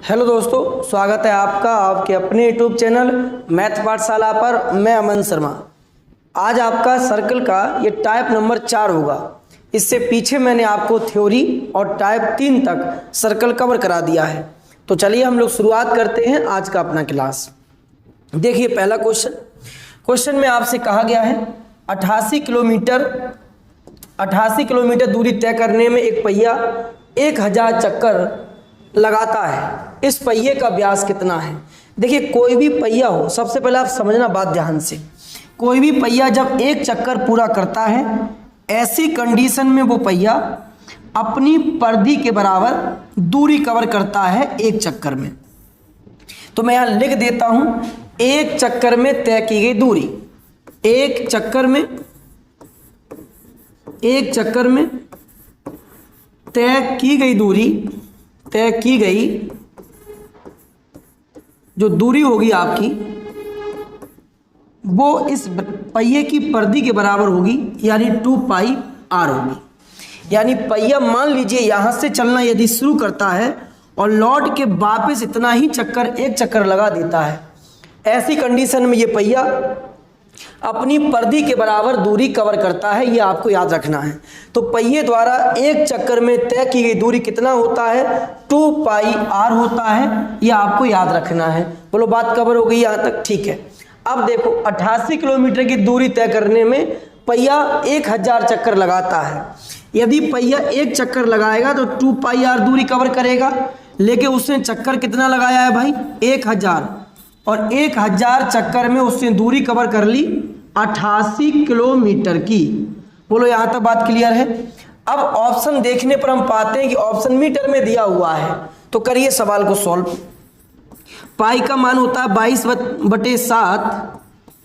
Hello दोस्तों, स्वागत है आपका आपके अपने यूट्यूब चैनल मैथ पाठशाला पर। मैं अमन शर्मा। आज आपका सर्कल का ये टाइप नंबर 4 होगा। इससे पीछे मैंने आपको थ्योरी और टाइप 3 तक सर्कल कवर करा दिया है। तो चलिए हम लोग शुरुआत करते हैं आज का अपना क्लास। देखिए पहला क्वेश्चन में आपसे कहा गया है 88 किलोमीटर दूरी तय करने में एक पहिया 1000 चक्कर लगाता है। इस पहिए का व्यास कितना है? देखिए कोई भी पहिया हो, सबसे पहले आप समझना बात ध्यान से। कोई भी पहिया जब एक चक्कर पूरा करता है, ऐसी कंडीशन में वो पहिया अपनी परिधि के बराबर दूरी कवर करता है एक चक्कर में। तो मैं यहां लिख देता हूं, एक चक्कर में तय की गई दूरी, एक चक्कर में तय की गई दूरी, तय की गई जो दूरी होगी आपकी, वो इस पहिए की परिधि के बराबर होगी, यानी 2 पाई r होगी। यानी पहिया मान लीजिए यहां से चलना यदि शुरू करता है और लौट के वापस इतना ही चक्कर, एक चक्कर लगा देता है, ऐसी कंडीशन में ये पहिया अपनी परिधि के बराबर दूरी कवर करता है। ये आपको याद रखना है। तो पहिए द्वारा एक चक्कर में तय की गई दूरी कितना होता है? 2 पाई r होता है। ये आपको याद रखना है। बोलो बात कवर हो गई यहाँ तक? ठीक है। अब देखो 88 किलोमीटर की दूरी तय करने में पहिया 1000 चक्कर लगाता है। यदि पहिया एक चक्कर लगाएगा तो 2 पाई r दूरी कवर करेगा, लेकिन उसने चक्कर कितना लगाया है भाई? 1000, और 1000 चक्कर में उसने दूरी कवर कर ली 88 किलोमीटर की। बोलो यहां तक बात क्लियर है? अब ऑप्शन देखने पर हम पाते हैं कि ऑप्शन मीटर में दिया हुआ है। तो करिए सवाल को सॉल्व। पाई का मान होता है 22/7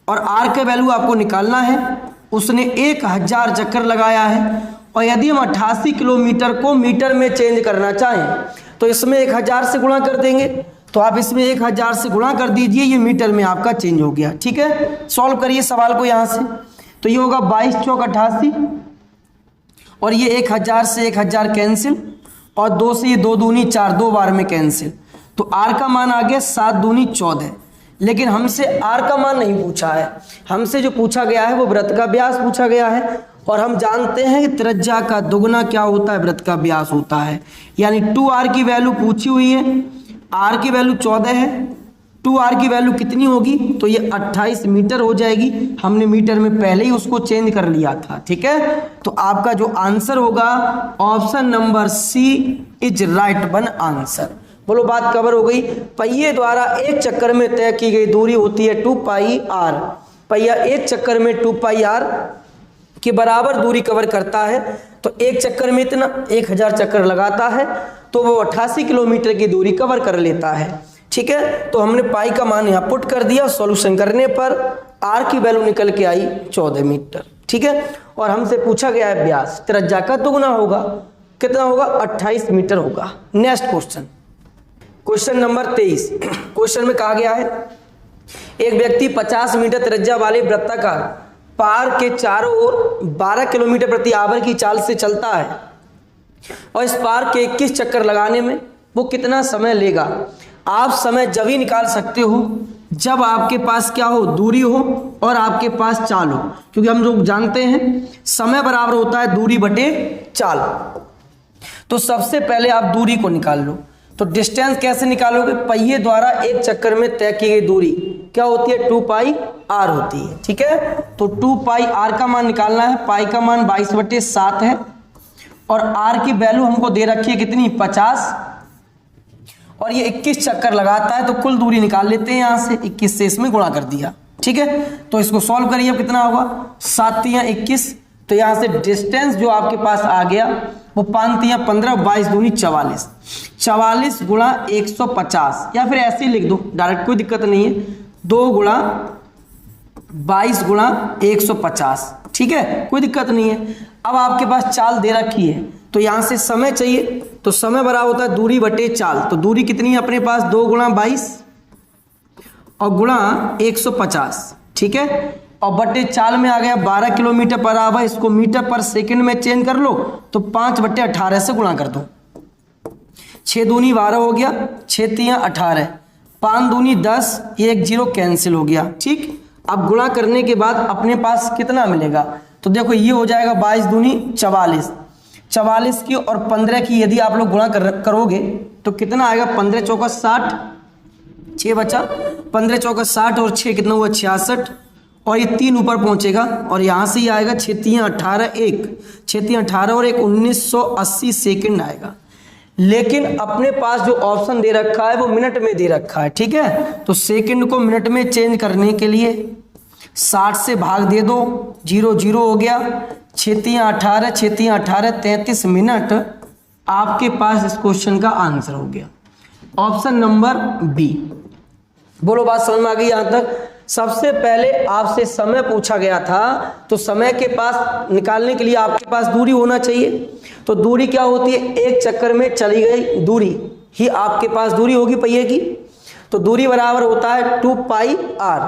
और आर का वैल्यू आपको निकालना है। उसने 1000 चक्कर लगाया है, और यदि हम 88 किलोमीटर को मीटर में चेंज करना चाहें तो इसमें 1000 से गुणा कर देंगे। तो आप इसमें 1000 से गुणा कर दीजिए, ये मीटर में आपका चेंज हो गया। ठीक है, सॉल्व करिए सवाल को यहां से। तो ये होगा 22 चौक 88, और ये 1000 से 1000 कैंसिल, और 2 से ये 2 दूनी 4, 2 बार में कैंसिल। तो आर का मान आ गया 7 दूनी 14। लेकिन हमसे आर का मान नहीं पूछा है, हमसे जो पूछा गया है वो वृत्त का व्यास पूछा गया है। और हम जानते हैं कि त्रिज्या का दुगना क्या होता है? वृत्त का व्यास होता है। यानी 2r की वैल्यू पूछी हुई है, r की वैल्यू 14 है, 2r की वैल्यू कितनी होगी? तो ये 28 मीटर हो जाएगी। हमने मीटर में पहले ही उसको चेंज कर लिया था। ठीक है, तो आपका जो आंसर होगा option number C is right one answer. बोलो बात कवर हो गई। पहिए द्वारा एक चक्कर में तय की गई दूरी होती है 2 पाई r। पहिया एक चक्कर में 2 पाई r के बराबर दूरी कवर करता है। तो एक चक्कर में इतना 1000 चक्कर लगाता है, तो वो 88 किलोमीटर की दूरी कवर कर लेता है। ठीक है, तो हमने पाई का मान यहाँ पुट कर दिया। सॉल्यूशन करने पर r की वैल्यू निकल के आई 14 मीटर। ठीक है, और हमसे पूछा गया है व्यास, त्रिज्या का दुगना होगा। कितना होगा? 28 मीटर होगा। Next question number 23। क्वेश्चन में कहा गया है एक व्यक्ति 50 मीटर त्रिज्या वाले वृत्ताकार पार के चारों ओर 12 किलोमीटर प्रति आवर की चाल से चलता है, और इस पार के 21 चक्कर लगाने में वो कितना समय लेगा? आप समय जब ही निकाल सकते हो जब आपके पास क्या हो? दूरी हो और आपके पास चाल हो, क्योंकि हम लोग जानते हैं समय बराबर होता है दूरी बटे चाल। तो सबसे पहले आप दूरी को निकाल लो। तो डिस्टेंस कैसे निकालोगे? पहिए द्वारा एक चक्कर में तय की गई दूरी क्या होती है? 2 पाई r होती है। ठीक है, तो 2 पाई r का मान निकालना है। पाई का मान 22/7 है, और r की वैल्यू हमको दे रखी है कितनी? 50, और ये 21 चक्कर लगाता है। तो कुल दूरी निकाल लेते हैं यहाँ से, 21 से इसमें गुणा कर दिया। ठीक है, तो इसको सॉल्व करिए। अब कितना होगा? 7 तियां 21। तो यहाँ से डिस्टेंस जो आपके पास आ गया वो 5 तियां 15, 22 दूनी 44, 44 गुणा 150, या फिर ऐसे ही लिख दो डायरेक्ट, कोई दिक्कत नहीं है। 2 गुणा 22 गुणा 150। ठीक है, कोई दिक्कत नहीं है। अब आपके पास चाल दे रखी है, तो यहाँ से समय चाहिए। तो समय बराबर होता है दूरी बटे चाल। तो दूरी कितनी है अपने पास? 2 गुणा 22 और गुणा 150। ठीक है, और बटे चाल में आ गया 12 किलोमीटर पर आवर। इसको मीटर पर सेकंड में चेंज कर लो, तो 5/18 से गुणा कर दो। 6 दूनी 12 हो गया, 6 तियां 18, 5 दूनी 10, 1 0 कैंसिल हो गया। ठीक, अब गुणा करने के बाद अपने पास कितना मिलेगा, तो देखो ये हो जाएगा 22 दूनी 44, 44 की और 15 की यदि आप लोग गुणा करोगे तो कितना आएगा, 15 चौका 60, 6 बचा, 15 चौका 60 और 6 कितना हुआ 66, और ये 3 ऊपर पहुंचेगा और यहाँ से ही आएगा 6 तियां 18, 1 6 तियां 18 और 1 1980 सेकंड आएगा। लेकिन अपने पास जो ऑप्शन दे रखा है वो मिनट में दे रखा है। ठीक है, तो सेकंड को मिनट में चेंज करने के लिए 60 से भाग दे दो, 0 0 हो गया, 6 तियां 18, 6 तियां 18, 33 मिनट आपके पास इस क्वेश्चन का आंसर हो गया। Option number B. बोलो बात समझ में आ गई यहाँ तक। सबसे पहले आपसे समय पूछा गया था, तो समय के पास निकालने के लिए आपके पास दूरी होना चाहिए। तो दूरी क्या होती है, एक चक्कर में चली गई दूरी ही आपके पास दूरी होगी पहिए की। तो दूरी बराबर होता है 2 पाई r।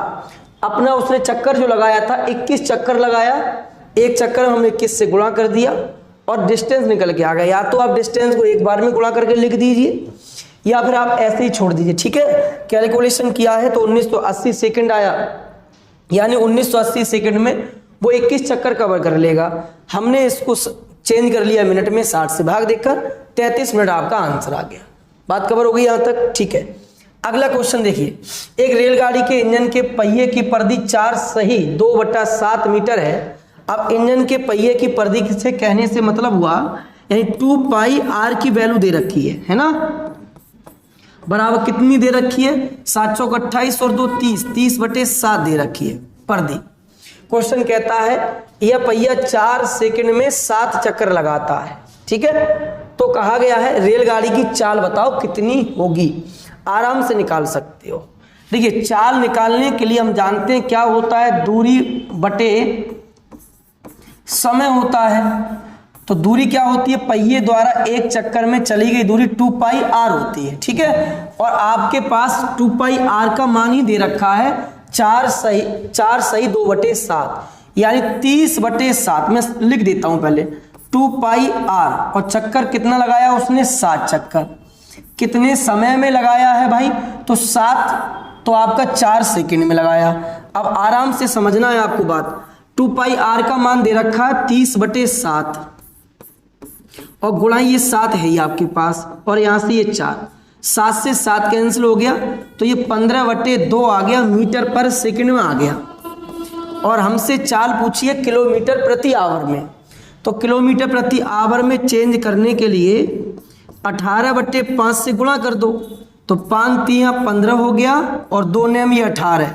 अपना उसने चक्कर जो लगाया था 21 चक्कर लगाया, एक चक्कर हमने 21 से गुणा कर दिया और डिस्टेंस निकल के आ गया। या तो आप डिस्टेंस को एक बार में गुणा करके लिख दीजिए या फिर आप ऐसे ही छोड़ दीजिए। ठीक है, कैलकुलेशन किया है तो 1980 सेकंड आया, यानी 1980 सेकंड में वो 21 चक्कर कवर कर लेगा। हमने इसको चेंज कर लिया मिनट में, 60 से भाग देकर 33 मिनट आपका आंसर आ गया। बात कवर हो गई यहाँ तक। ठीक है, अगला क्वेश्चन देखिए। एक रेलगाड़ी के इंजन के पहिए की परिधि 4 सही 2/7 मीटर है। अब इंजन के पहिए की परिधि से कहने से मतलब हुआ, यानी 2 पाई r की वैल्यू दे रखी है ना, बराबर कितनी दे रखी है, 7 चौक 28 और 2 30, 30/7 दे रखी है परिधि। क्वेश्चन कहता है यह पहिया 4 सेकंड में 7 चक्कर लगाता है। ठीक है, तो कहा गया है रेलगाड़ी की चाल बताओ कितनी होगी। आराम से निकाल सकते हो। देखिए, चाल निकालने के लिए हम जानते हैं क्या होता है, दूरी बटे समय होता है। तो दूरी क्या होती है, पहिए द्वारा एक चक्कर में चली गई दूरी 2 पाई r होती है। ठीक है, और आपके पास 2 पाई r का मान ही दे रखा है 4 सही 2/7, यानी 30/7। मैं लिख देता हूं पहले 2 पाई r, और चक्कर कितना लगाया उसने, 7 चक्कर। कितने समय में लगाया है भाई, तो 7, तो आपका 4 सेकंड में लगाया। अब आराम से समझना है आपको बात। 2 पाई r का मान दे रखा है 30/7 और गुणा ये 7 है ये आपके पास, और यहाँ से ये 4, 7 से 7 कैंसिल हो गया, तो ये 15/2 आ गया, मीटर पर सेकंड में आ गया। और हमसे चाल पूछिए किलोमीटर प्रति आवर में, तो किलोमीटर प्रति आवर में चेंज करने के लिए 18/5 से गुणा कर दो, तो 5 तियां 15 हो गया और 2 नेम ये 18,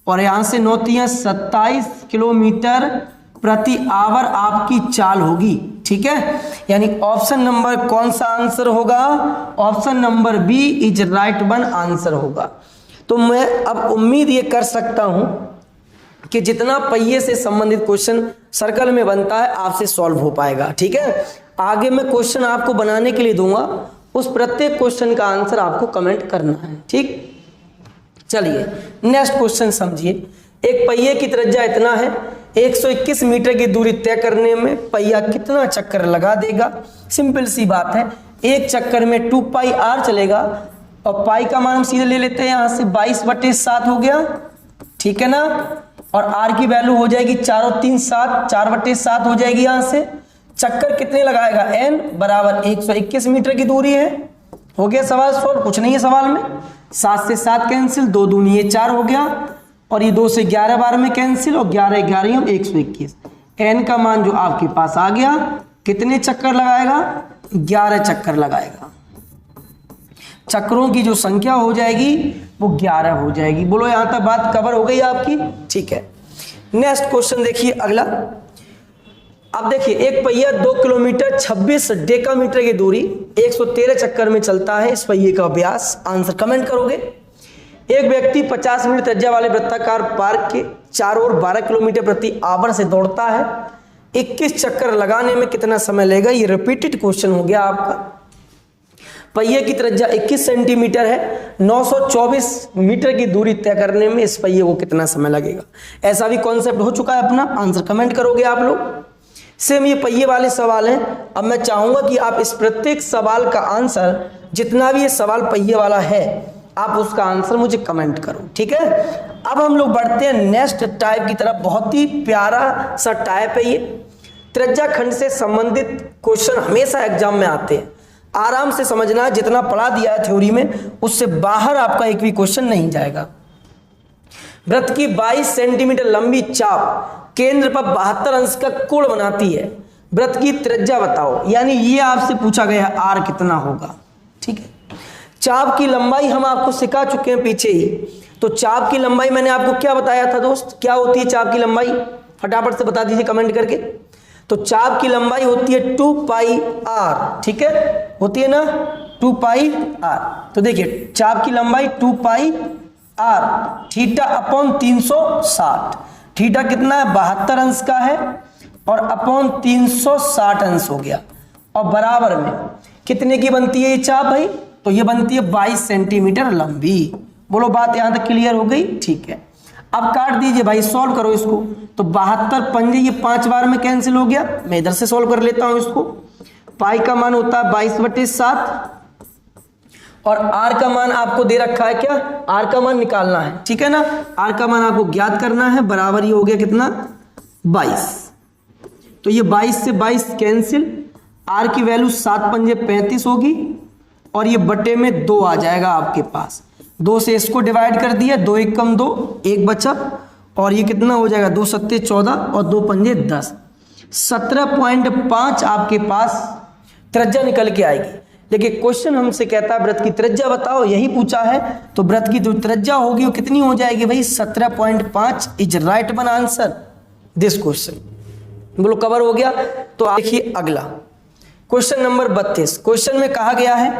और यहाँ से 9 तियां 27 किलोमीटर प्रति आवर आपकी चाल होगी। ठीक है, यानी ऑप्शन नंबर कौन सा आंसर होगा, option number B is right one answer होगा। तो मैं अब उम्मीद ये कर सकता हूं कि जितना पहिए से संबंधित क्वेश्चन सर्कल में बनता है आपसे सॉल्व हो पाएगा। ठीक है, आगे मैं क्वेश्चन आपको बनाने के लिए दूंगा, उस प्रत्येक क्वेश्चन का आंसर आपको कमेंट करना है। ठीक, चलिए नेक्स्ट क्वेश्चन समझिए। एक पहिए की त्रिज्या इतना है, 121 मीटर की दूरी तय करने में पहिया कितना चक्कर लगा देगा। सिंपल सी बात है, एक चक्कर में 2 पाई r चलेगा, और पाई का मान हम सीधे ले लेते हैं, यहाँ से 22/7 हो गया। ठीक है ना, और r की वैल्यू हो जाएगी 4 और 3 7, 4/7 हो जाएगी। यहाँ से चक्कर कितने लगाएगा, n बराबर 121 मीटर की दूरी है। हो गया सवाल सॉल्व, कुछ नहीं है सवाल में। 7 से 7 कैंसिल, 2 दूनी ये 4 हो गया, और ये 2 से 11 बार में कैंसिल, और 11 11 हम 121। n का मान जो आपके पास आ गया, कितने चक्कर लगाएगा, 11 चक्कर लगाएगा। चक्रों की जो संख्या हो जाएगी वो 11 हो जाएगी। बोलो यहां तक बात कवर हो गई आपकी। ठीक है, नेक्स्ट क्वेश्चन देखिए अगला। अब देखिए, एक पहिया 2 किलोमीटर 26 डेकामीटर की दूरी 113 चक्कर में चलता है। इस पहिए का व्यास, आंसर कमेंट करोगे। एक व्यक्ति 50 मीटर त्रिज्या वाले वृत्ताकार पार्क के चारों ओर 12 किलोमीटर प्रति आवर से दौड़ता है। 21 चक्कर लगाने में कितना समय लेगा। ये रिपीटेड क्वेश्चन हो गया आपका। पहिए की त्रिज्या 21 सेंटीमीटर है, 924 मीटर की दूरी तय करने में इस पहिए को कितना समय लगेगा। ऐसा भी कॉन्सेप्ट हो चुका है अपना, आंसर कमेंट करोगे आप लोग। सेम ये पहिए वाले सवाल हैं। अब मैं चाहूंगा कि आप इस प्रत्येक सवाल का आंसर जितना भी ये सवाल पहिए वाला है आप उसका आंसर मुझे कमेंट करो, ठीक है। अब हम लोग बढ़ते हैं नेक्स्ट टाइप की तरफ। बहुत ही प्यारा सा टाइप है ये। त्रिज्या खंड से संबंधित क्वेश्चन हमेशा एग्जाम में आते हैं, आराम से समझना है। जितना पढ़ा दिया है थ्योरी में उससे बाहर आपका एक भी क्वेश्चन नहीं जाएगा। वृत्त की 22 सेंटीमीटर लंबी चाप केंद्र पर 72 अंश का कोण बनाती है। वृत्त की त्रिज्या बताओ, यानी ये आपसे पूछा गया है आर कितना होगा, ठीक है। चाप की लंबाई हम आपको सिखा चुके हैं पीछे ही। तो चाप की लंबाई मैंने आपको क्या बताया था दोस्त, क्या होती है चाप की लंबाई, फटाफट से बता दीजिए कमेंट करके। तो चाप की लंबाई होती है 2 पाई आर, ठीक है, होती है ना 2 पाई आर। तो देखिए चाप की लंबाई 2 पाई आर, थीटा अपॉन 360। थीटा कितना है, 72 अंश का है और अपॉन 360 अंश हो गया, और बराबर में कितने की बनती है ये चाप भाई, तो ये बनती है 22 सेंटीमीटर लंबी। बोलो बात यहां तक क्लियर हो गई, ठीक है। अब काट दीजिए भाई, सॉल्व करो इसको। तो 72 पंजे ये 5 बार में कैंसिल हो गया। मैं इधर से सॉल्व कर लेता हूं इसको। पाई का मान होता है 22/7 और आर का मान आपको दे रखा है, क्या आर का मान निकालना है, ठीक है ना। आर का मान आपको ज्ञात करना है, बराबर ये हो गया कितना 22। तो ये 22 से 22 कैंसिल, आर की वैल्यू 7 पंजे 35 होगी और ये बटे में 2 आ जाएगा आपके पास। 2 से इसको डिवाइड कर दिया, 2 1 कम 2, 1 बचा और ये कितना हो जाएगा 2 सत्ते 14 और 2 पंजे 10, 17.5 आपके पास त्रिज्या निकल के आएगी। देखिए क्वेश्चन हमसे कहता है वृत्त की त्रिज्या बताओ, यही पूछा है। तो वृत्त की जो त्रिज्या होगी वो कितनी हो जाएगी भाई 17.5 is right one answer this question. बोलो कवर हो गया। तो देखिए अगला क्वेश्चन नंबर 32। क्वेश्चन में कहा गया है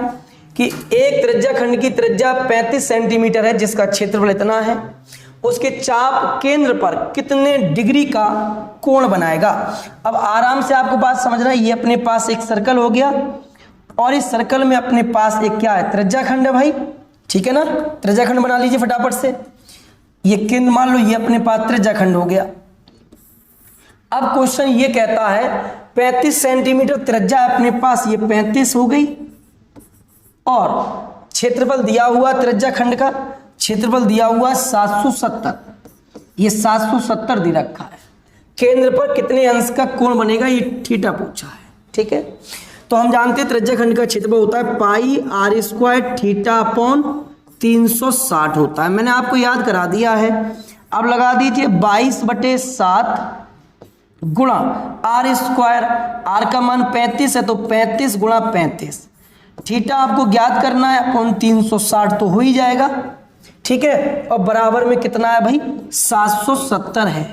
कि एक त्रिज्या खंड की त्रिज्या 35 सेंटीमीटर है जिसका क्षेत्रफल इतना है, उसके चाप केंद्र पर कितने डिग्री का कोण बनाएगा। अब आराम से आपको बात समझना है। ये अपने पास एक सर्कल हो गया और इस सर्कल में अपने पास एक क्या है त्रिज्या खंड है भाई, ठीक है ना। त्रिज्या खंड बना लीजिए फटाफट से। ये केंद्र मान लो ये अपने पास त्रिज्या खंड हो गया। अब क्वेश्चन ये कहता है 35 सेंटीमीटर त्रिज्या अपने पास, ये 35 हो गई और क्षेत्रफल दिया हुआ त्रिज्या खंड का क्षेत्रफल दिया हुआ 770, ये 770 दे रखा है। केंद्र पर कितने अंश का कोण बनेगा ये थीटा पूछा है, ठीक है। तो हम जानते हैं त्रिज्या खंड का क्षेत्रफल होता है पाई आर स्क्वायर थीटा अपॉन 360 होता है। मैंने आपको याद करा दिया है। अब लगा दीजिए 22/7 गुणा आर स्क्वायर, आर का मान 35 है तो 35 गुणा 35, थीटा आपको ज्ञात करना है अपॉन 360 तो हो ही जाएगा, ठीक है। और बराबर में कितना है भाई 770 है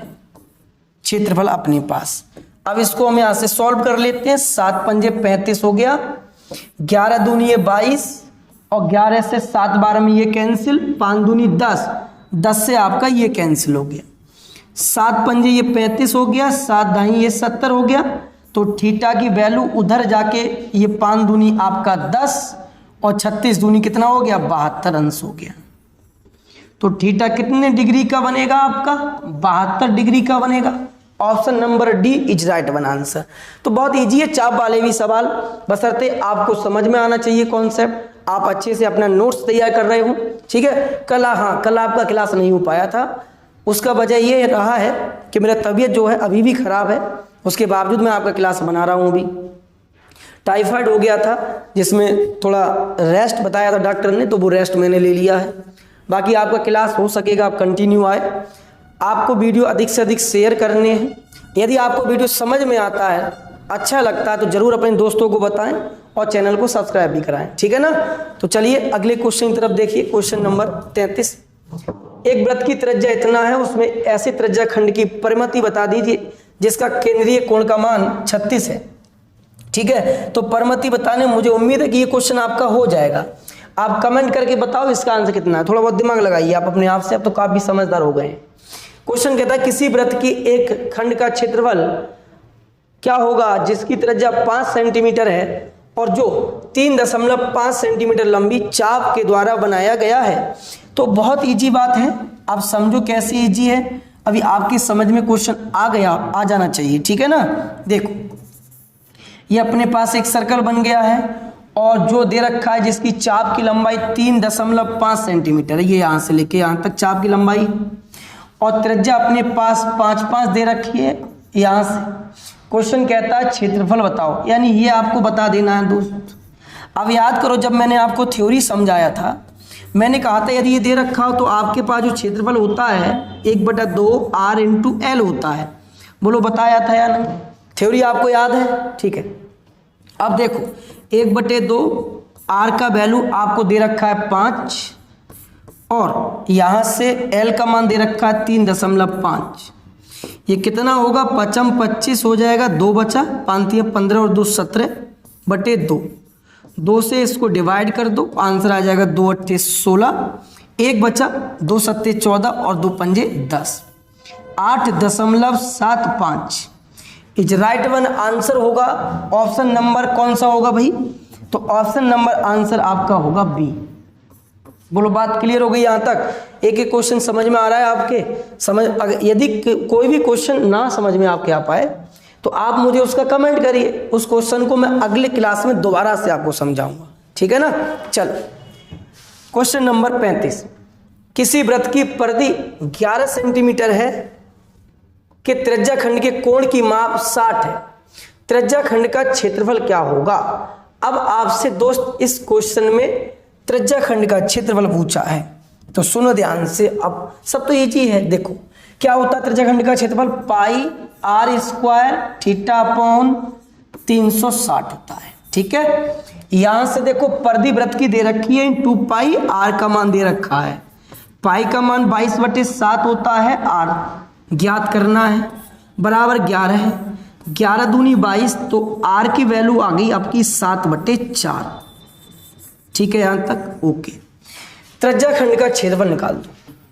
क्षेत्रफल अपने पास। अब इसको हम यहां से सॉल्व कर लेते हैं। 7 पंजे 35 हो गया, 11 दूनी 22 और 11 से 7 बार में ये कैंसिल, 5 दूनी 10, 10 से आपका ये कैंसिल हो गया। 7 पंजे ये 35 हो गया, 7 दाई ये 70 हो गया। तो थीटा की वैल्यू उधर जाके ये 5 दूनी आपका 10 और 36 दूनी कितना हो गया 72 अंश हो गया। तो थीटा कितने डिग्री का बनेगा आपका 72 डिग्री का बनेगा। Option number D is right one answer. तो बहुत इजी है, चाप वाले भी सवाल, बशर्ते आपको समझ में आना चाहिए कॉन्सेप्ट। आप अच्छे से अपना नोट्स तैयार कर रहे हो, ठीक है। कल आपका क्लास नहीं हो पाया था, उसका वजह ये रहा है कि मेरा तबीयत जो है अभी भी ख़राब है, उसके बावजूद मैं आपका क्लास बना रहा हूँ। अभी टाइफाइड हो गया था जिसमें थोड़ा रेस्ट बताया था डॉक्टर ने, तो वो रेस्ट मैंने ले लिया है। बाकी आपका क्लास हो सकेगा, आप कंटिन्यू आए। आपको वीडियो अधिक से अधिक शेयर करने हैं। यदि आपको वीडियो समझ में आता है, अच्छा लगता है तो ज़रूर अपने दोस्तों को बताएं और चैनल को सब्सक्राइब भी कराएं, ठीक है ना। तो चलिए अगले क्वेश्चन की तरफ देखिए। Question number 33। एक वृत्त की त्रिज्या इतना है, उसमें ऐसे त्रिज्या खंड की परिमिति बता दीजिए जिसका केंद्रीय कोण का मान 36 है, ठीक है। तो परिमिति बताने, मुझे उम्मीद है कि ये क्वेश्चन आपका हो जाएगा। आप कमेंट करके बताओ इसका आंसर कितना है, थोड़ा बहुत दिमाग लगाइए आप अपने आप से, अब तो काफ़ी समझदार हो गए हैं। क्वेश्चन कहता है किसी वृत्त की एक खंड का क्षेत्रफल क्या होगा जिसकी त्रिज्या 5 सेंटीमीटर है और जो 3.5 सेंटीमीटर लंबी चाप के द्वारा बनाया गया है। तो बहुत इजी बात है, आप समझो कैसे इजी है। अभी आपकी समझ में क्वेश्चन आ जाना चाहिए, ठीक है ना। देखो ये अपने पास एक सर्कल बन गया है और जो दे रखा है जिसकी चाप की लंबाई 3.5 सेंटीमीटर है, ये यहाँ से लेके यहाँ तक चाप की लंबाई, और त्रिज्या अपने पास 5 दे रखी है यहाँ से। क्वेश्चन कहता है क्षेत्रफल बताओ, यानी ये आपको बता देना है दोस्त। अब याद करो जब मैंने आपको थ्योरी समझाया था, मैंने कहा था यदि ये दे रखा हो तो आपके पास जो क्षेत्रफल होता है 1/2 R × L होता है। बोलो बताया था या नहीं? थ्योरी आपको याद है? ठीक है। अब देखो 1/2 R का वैल्यू आपको दे रखा है 5 और यहाँ से L का मान दे रखा है 3.5। ये कितना होगा? 5 25 हो जाएगा, 2 बचा, 5 15 और 2 17/2। 2 से इसको डिवाइड कर दो, आंसर आ जाएगा 2 8 16, 1 बचा, 2 7 14 और 2 5 10, 8.75 इज राइट वन आंसर होगा। ऑप्शन नंबर कौन सा होगा भाई? तो ऑप्शन नंबर आंसर आपका होगा बी। बोलो बात क्लियर हो गई यहाँ तक? एक एक क्वेश्चन समझ में आ रहा है आपके? समझ, अगर यदि कोई भी क्वेश्चन ना समझ में आपके आ पाए तो आप मुझे उसका कमेंट करिए, उस क्वेश्चन को मैं अगले क्लास में दोबारा से आपको समझाऊंगा, ठीक है ना। चल क्वेश्चन नंबर 35, किसी वृत्त की परिधि 11 सेंटीमीटर है कि त्रिज्या खंड के कोण की माप 60 है, त्रिज्या खंड का क्षेत्रफल क्या होगा? अब आपसे दोस्त इस क्वेश्चन में त्रिज्या खंड का क्षेत्रफल पूछा है, तो सुनो ध्यान से। अब सब तो ये चीज है, देखो क्या होता है त्रिज्या खंड का क्षेत्रफल? पाई r² θ/ 360 होता है, ठीक है। यहां से देखो परिधि वृत्त की दे रखी है 2 पाई, r का मान दे रखा है, पाई का मान 22/7 होता है, r ज्ञात करना है, बराबर 11 है, 11 दूनी 22, तो r की वैल्यू आ गई आपकी 7/4, ठीक है यहां तक? ओके। त्रिज्या खंड का क्षेत्रफल निकाल दो।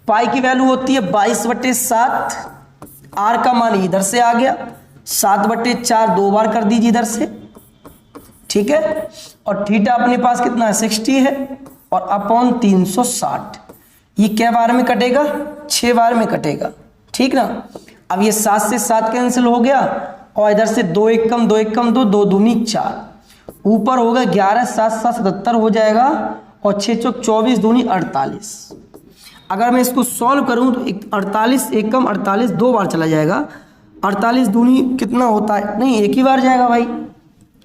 पाई की वैल्यू होती है 22/7, आर का मान इधर से आ गया 7/4, 2 बार कर दीजिए इधर से, ठीक है। और थीटा अपने पास कितना है? 60 है, और अपॉन 360, ये क्या बार में कटेगा? 6 बार में कटेगा, ठीक ना। अब ये 7 से 7 कैंसिल हो गया, और इधर से 2 1 कम 2 1 कम 2, 2 दूनी 4, ऊपर होगा 11, 7 7 77 हो जाएगा, और 6 चौक 24, दूनी 48। अगर मैं इसको सॉल्व करूं तो 48 1 कम 48, 2 बार चला जाएगा, 48 दूनी कितना होता है? नहीं, एक ही बार जाएगा भाई,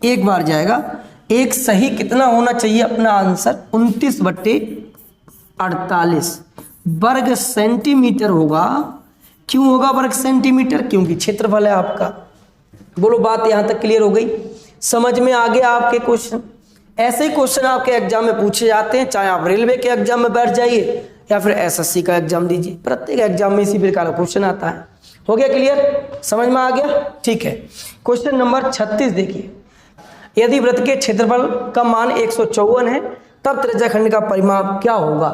एक बार जाएगा। एक सही कितना होना चाहिए अपना आंसर? 29/48 वर्ग सेंटीमीटर होगा। क्यों होगा वर्ग सेंटीमीटर? क्योंकि क्षेत्रफल है आपका। बोलो बात यहां तक क्लियर हो गई? समझ में आ गया आपके क्वेश्चन? ऐसे ही क्वेश्चन आपके एग्जाम में पूछे जाते हैं, चाहे आप रेलवे के एग्जाम में बैठ जाइए या फिर एसएससी का एग्जाम दीजिए, प्रत्येक एग्जाम में इसी प्रकार का क्वेश्चन आता है। हो गया क्लियर? समझ में आ गया? ठीक है। क्वेश्चन नंबर 36 देखिए, यदि वृत्त के क्षेत्रफल का मान 154 है तब त्रिज्या खंड का परिमाप क्या होगा?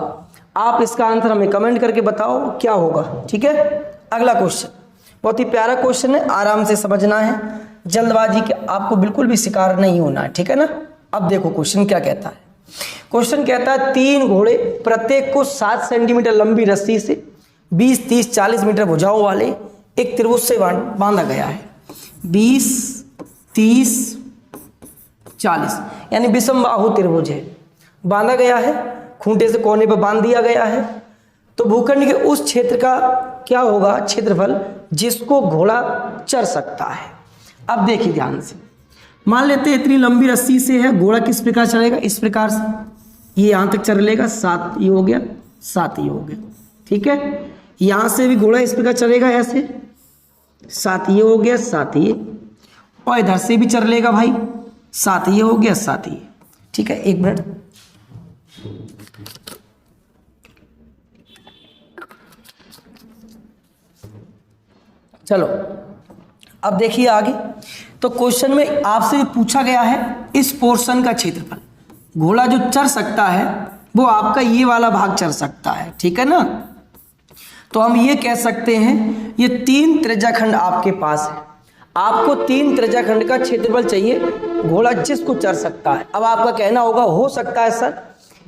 आप इसका आंसर हमें कमेंट करके बताओ क्या होगा, ठीक है। अगला क्वेश्चन बहुत ही प्यारा क्वेश्चन है, आराम से समझना है, जल्दबाजी के आपको बिल्कुल भी शिकार नहीं होना है, ठीक है ना। अब देखो क्वेश्चन क्या कहता है। क्वेश्चन कहता है 3 घोड़े प्रत्येक को 7 सेंटीमीटर लंबी रस्सी से 20 30 40 मीटर भुजाओं वाले एक त्रिभुज से बांधा गया है। 20 30 40 यानी विषमबाहु त्रिभुज है, बांधा गया है, खूंटे से कोने पर बांध दिया गया है। तो भूखंड के उस क्षेत्र का क्या होगा क्षेत्रफल जिसको घोड़ा चढ़ सकता है? अब देखिए ध्यान से, मान लेते हैं इतनी लंबी रस्सी से है, घोड़ा किस प्रकार चलेगा? इस प्रकार से, ये यहां तक चल लेगा, 7 ये हो गया, 7 ये हो गया, ठीक है। यहां से भी घोड़ा इस प्रकार चलेगा ऐसे, 7 ये हो गया, 7 ये, और इधर से भी चल लेगा भाई, 7 ये हो गया, 7 ये, ठीक है। 1 मिनट, चलो अब देखिए आगे। तो क्वेश्चन में आपसे पूछा गया है इस पोर्शन का क्षेत्रफल, घोड़ा जो चढ़ सकता है वो आपका ये वाला भाग चढ़ सकता है, ठीक है ना। तो हम ये कह सकते हैं ये 3 त्रिज्याखंड आपके पास है, आपको 3 त्रिज्याखंड का क्षेत्रफल चाहिए, घोड़ा जिसको चढ़ सकता है। अब आपका कहना होगा हो सकता है सर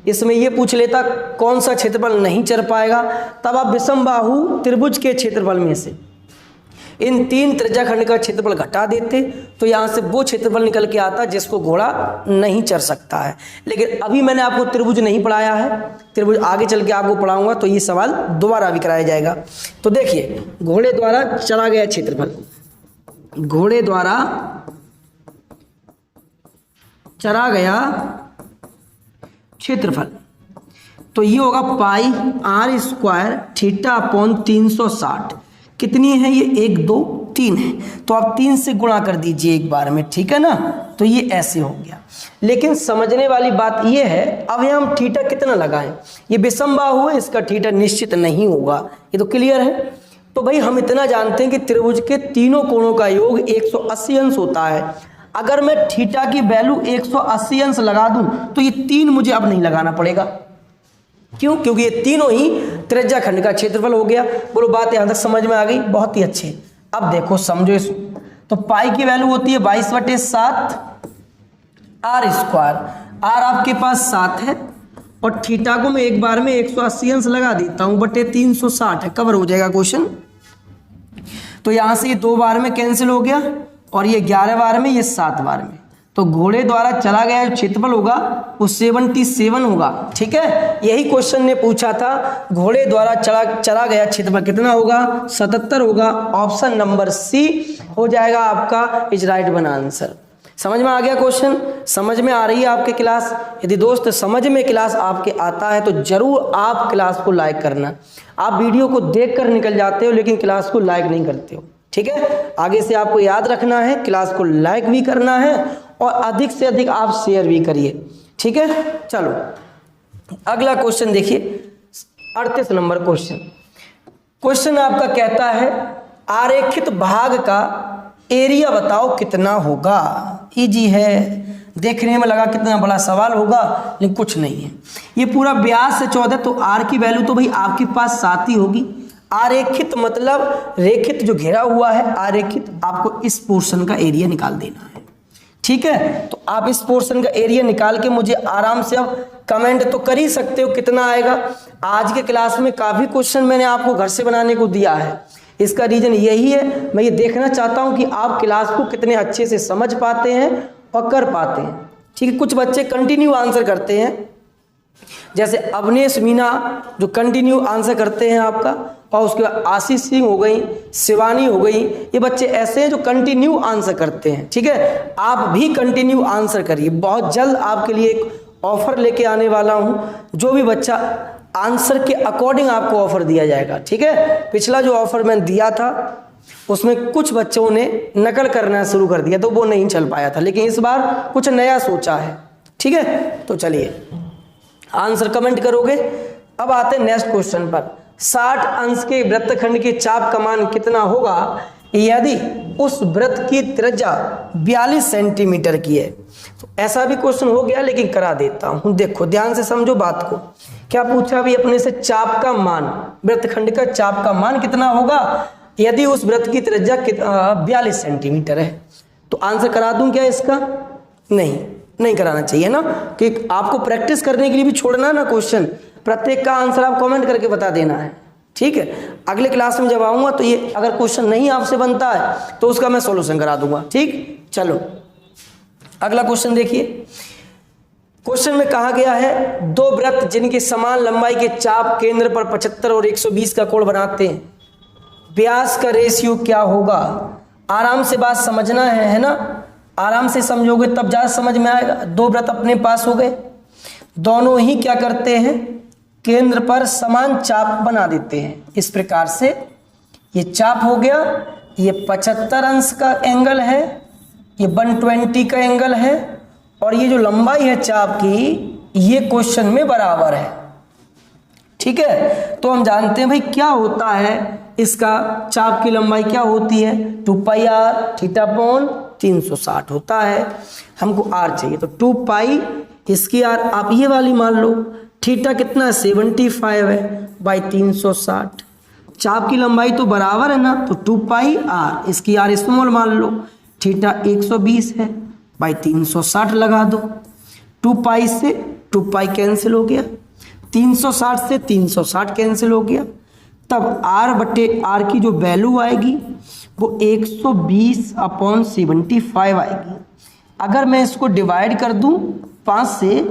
इसमें ये पूछ लेता कौन सा क्षेत्रफल नहीं चढ़ पाएगा, तब आप विषमबाहु त्रिभुज के क्षेत्रफल में से इन 3 त्रिज्याखंड का क्षेत्रफल घटा देते तो यहाँ से वो क्षेत्रफल निकल के आता जिसको घोड़ा नहीं चढ़ सकता है। लेकिन अभी मैंने आपको त्रिभुज नहीं पढ़ाया है, त्रिभुज आगे चल के आपको पढ़ाऊंगा तो ये सवाल दोबारा भी कराया जाएगा। तो देखिए, घोड़े द्वारा चला गया क्षेत्रफल, घोड़े द्वारा चला गया क्षेत्रफल, तो ये होगा पाई आर स्क्वायर थीटा अपॉन 360। कितनी है ये? 1 2 3 है, तो आप 3 से गुणा कर दीजिए एक बार में, ठीक है ना। तो ये ऐसे हो गया। लेकिन समझने वाली बात ये है, अब यहाँ हम थीटा कितना लगाएं? ये विषमबाहु है, इसका थीटा निश्चित नहीं होगा, ये तो क्लियर है। तो भाई हम इतना जानते हैं कि त्रिभुज के तीनों कोणों का योग 180 अंश होता है। अगर मैं थीटा की वैल्यू 180 अंश लगा दूं तो ये 3 मुझे अब नहीं लगाना पड़ेगा। क्यों? क्योंकि ये तीनों ही त्रिज्याखंड का क्षेत्रफल हो गया। बोलो बात यहां तक समझ में आ गई? बहुत ही अच्छे। अब देखो समझो इस, तो पाई की वैल्यू होती है 22/7 आर स्क्वायर। आर आपके पास 7 है और थीटा को मैं एक बार में 180 अंश लगा देता हूं बटे 360 है, कवर हो जाएगा क्वेश्चन। तो यहां से ये 2 बार में कैंसिल हो गया और ये 11 बार में, ये 7 बार में। तो घोड़े द्वारा चला गया क्षेत्रफल होगा वो 77 होगा, ठीक है। यही क्वेश्चन ने पूछा था, घोड़े द्वारा चला गया क्षेत्रफल कितना होगा? 77 होगा। ऑप्शन नंबर सी हो जाएगा आपका इज राइट वन आंसर। समझ में आ गया क्वेश्चन? समझ में आ रही है आपके क्लास? यदि दोस्त समझ में क्लास आपके आता है तो जरूर आप क्लास को लाइक करना। आप वीडियो को देखकर निकल जाते हो लेकिन क्लास को लाइक नहीं करते हो, ठीक है। आगे से आपको याद रखना है, क्लास को लाइक भी करना है और अधिक से अधिक आप शेयर भी करिए, ठीक है। चलो अगला क्वेश्चन देखिए, 38 नंबर क्वेश्चन। क्वेश्चन आपका कहता है आरेखित भाग का एरिया बताओ कितना होगा। इजी है, देखने में लगा कितना बड़ा सवाल होगा लेकिन कुछ नहीं है। ये पूरा व्यास से 14, तो आर की वैल्यू तो भाई आपके पास 7 ही होगी। आरेखित मतलब रेखित जो घेरा हुआ है, आरेखित आपको इस पोर्शन का एरिया निकाल देना है, ठीक है। तो आप इस पोर्शन का एरिया निकाल के मुझे आराम से अब कमेंट तो कर ही सकते हो कितना आएगा। आज के क्लास में काफ़ी क्वेश्चन मैंने आपको घर से बनाने को दिया है। इसका रीज़न यही है, मैं ये देखना चाहता हूँ कि आप क्लास को कितने अच्छे से समझ पाते हैं और कर पाते हैं, ठीक है। कुछ बच्चे कंटिन्यू आंसर करते हैं, जैसे अवनेश मीना जो कंटिन्यू आंसर करते हैं आपका, और उसके बाद आशीष सिंह हो गई, शिवानी हो गई, ये बच्चे ऐसे हैं जो कंटिन्यू आंसर करते हैं, ठीक है। आप भी कंटिन्यू आंसर करिए। बहुत जल्द आपके लिए एक ऑफर लेके आने वाला हूँ, जो भी बच्चा आंसर के अकॉर्डिंग आपको ऑफर दिया जाएगा, ठीक है। पिछला जो ऑफर मैंने दिया था उसमें कुछ बच्चों ने नकल करना शुरू कर दिया तो वो नहीं चल पाया था, लेकिन इस बार कुछ नया सोचा है, ठीक है। तो चलिए आंसर कमेंट करोगे। अब आते हैं नेक्स्ट क्वेश्चन पर। 60 अंश के वृत्तखंड के चाप का मान कितना होगा यदि उस वृत्त की त्रिज्या 42 सेंटीमीटर की है। तो ऐसा भी क्वेश्चन हो गया लेकिन करा देता हूं। देखो ध्यान से समझो बात को। क्या पूछा भी अपने से? चाप का मान, वृत्तखंड का चाप का मान कितना होगा यदि उस वृत्त की त्रिज्या 42 सेंटीमीटर है। तो आंसर करा दूं क्या इसका? नहीं कराना चाहिए ना, कि आपको प्रैक्टिस करने के लिए भी छोड़ना ना क्वेश्चन। प्रत्येक का आंसर आप कमेंट करके बता देना है, ठीक है। अगले क्लास में जब आऊँगा तो ये अगर क्वेश्चन नहीं आपसे बनता है तो उसका मैं सॉल्यूशन करा दूंगा, ठीक। चलो अगला क्वेश्चन देखिए। क्वेश्चन में कहा गया है 2 वृत्त जिनके समान लंबाई के चाप केंद्र पर 75 और 120 का कोण बनाते हैं, व्यास का रेशियो क्या होगा। आराम से बात समझना है ना, आराम से समझोगे तब ज़्यादा समझ में आएगा। 2 वृत्त अपने पास हो गए, दोनों ही क्या करते हैं, केंद्र पर समान चाप बना देते हैं। इस प्रकार से ये चाप हो गया, ये 75 अंश का एंगल है, ये 120 का एंगल है, और ये जो लंबाई है चाप की ये क्वेश्चन में बराबर है, ठीक है। तो हम जानते हैं भाई क्या होता है, इसका चाप की लंबाई क्या होती है, 2 पाई आर थीटा अपॉन 360 होता है। हमको आर चाहिए तो 2 पाई, इसकी आर आप ये वाली मान लो, थीटा कितना 75 है बाई 360। चाप की लंबाई तो बराबर है ना, तो 2 पाई आर, इसकी आर स्मॉल मान लो, थीटा 120 है बाई 360 लगा दो। 2 पाई से 2 पाई कैंसिल हो गया, 360 से 360 कैंसिल हो गया। तब आर बटे आर की जो वैल्यू आएगी वो 120/75 आएगी। अगर मैं इसको डिवाइड कर दूं 5 से,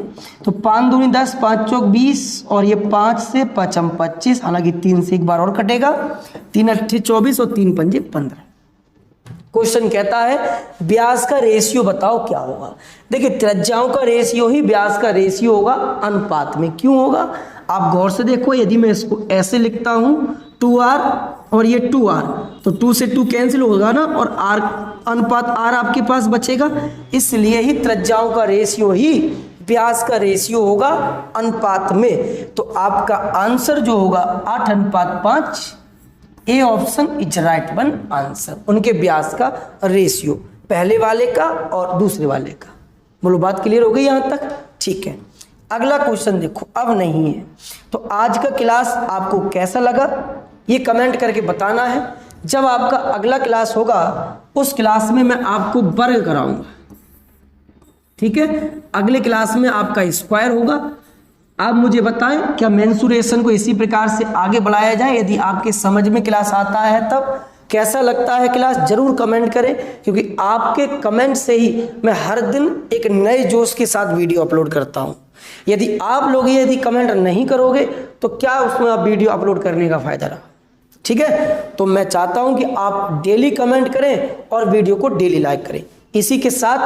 तो 5 दूनी 10, 5 चौक 20, और ये 5 से 5 25, हालांकि 3 से एक बार और कटेगा, 3 अट्ठे 24 और 3 पंजे 15। क्वेश्चन कहता है व्यास का रेशियो बताओ क्या होगा। देखिए त्रिज्याओं का रेशियो ही व्यास का रेशियो होगा अनुपात में। क्यों होगा, आप गौर से देखो, यदि मैं इसको ऐसे लिखता हूं 2r और ये 2r, तो 2 से 2 कैंसिल होगा ना, और r अनुपात r आपके पास बचेगा, इसलिए ही त्रिज्याओं का रेशियो ही व्यास का रेशियो होगा अनुपात में। तो आपका आंसर जो होगा 8:5, A option is right one answer. उनके व्यास का रेशियो, पहले वाले का और दूसरे वाले का। बोलो बात क्लियर हो गई यहां तक? ठीक है, अगला क्वेश्चन देखो, अब नहीं है। तो आज का क्लास आपको कैसा लगा ये कमेंट करके बताना है। जब आपका अगला क्लास होगा उस क्लास में मैं आपको वर्ग कराऊंगा, ठीक है। अगले क्लास में आपका स्क्वायर होगा। आप मुझे बताएं क्या मेंसुरेशन को इसी प्रकार से आगे बढ़ाया जाए? यदि आपके समझ में क्लास आता है तब कैसा लगता है क्लास, जरूर कमेंट करें, क्योंकि आपके कमेंट से ही मैं हर दिन एक नए जोश के साथ वीडियो अपलोड करता हूं। यदि आप लोग यदि कमेंट नहीं करोगे तो क्या उसमें आप वीडियो अपलोड करने का फायदा रहा? ठीक है, तो मैं चाहता हूं कि आप डेली कमेंट करें और वीडियो को डेली लाइक करें। इसी के साथ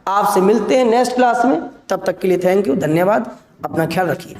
आपसे मिलते हैं नेक्स्ट क्लास में। तब तक के लिए थैंक यू, धन्यवाद, अपना ख्याल रखिए।